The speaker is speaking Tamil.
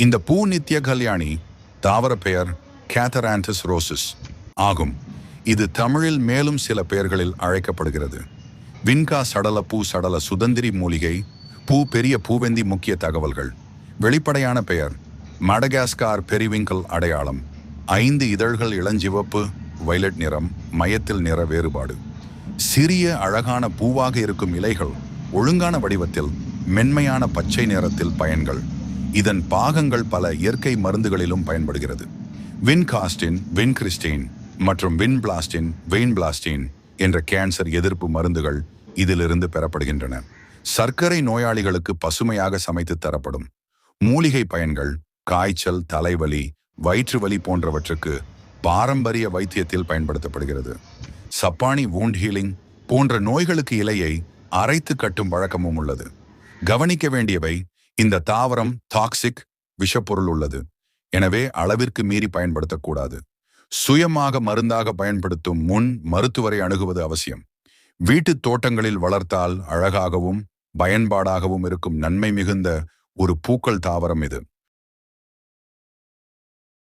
இந்த பூ நித்திய கல்யாணி தாவர பெயர் கேத்தரான்தஸ் ரோசஸ் ஆகும். இது தமிழில் மேலும் சில பெயர்களில் அழைக்கப்படுகிறது. வின்கா சடல பூ சடல சுதந்திரி மூலிகை பூ பெரிய பூவெந்தி முக்கிய தகவல்கள். வெளிப்படையான பெயர் மடகாஸ்கார் பெரிவிங்கல் அடையாளம் 5 இதழ்கள் இளஞ்சிவப்பு வயலட் நிறம் மையத்தில் நிற வேறுபாடு. சிறிய அழகான பூவாக இருக்கும் இலைகள் ஒழுங்கான வடிவத்தில் மென்மையான பச்சை நிறத்தில் பயன்கள். இதன் பாகங்கள் பல இயற்கை மருந்துகளிலும் பயன்படுகிறது. வின்காஸ்டின் வின்கிறிஸ்டின் மற்றும் வின்பிளாஸ்டின் வெயின்பிளாஸ்டின் என்ற கேன்சர் எதிர்ப்பு மருந்துகள் இதிலிருந்து பெறப்படுகின்றன. சர்க்கரை நோயாளிகளுக்கு பசுமையாக சமைத்து தரப்படும். மூலிகை பயன்கள் காய்ச்சல் தலைவலி வயிற்று வலி போன்றவற்றுக்கு பாரம்பரிய வைத்தியத்தில் பயன்படுத்தப்படுகிறது. சப்பானி வூண்ட் ஹீலிங் போன்ற நோய்களுக்கு இலையை அரைத்து கட்டும் வழக்கமும் உள்ளது. கவனிக்க வேண்டியவை, இந்த தாவரம் டாக்ஸிக் விஷப்பொருள் உள்ளது. எனவே அளவிற்கு மீறி பயன்படுத்தக்கூடாது. சுயமாக மருந்தாக பயன்படுத்தும் முன் மருத்துவரை அணுகுவது அவசியம். வீட்டுத் தோட்டங்களில் வளர்த்தால் அழகாகவும் பயன்பாடாகவும் இருக்கும் நன்மை மிகுந்த ஒரு பூக்கள் தாவரம் இது.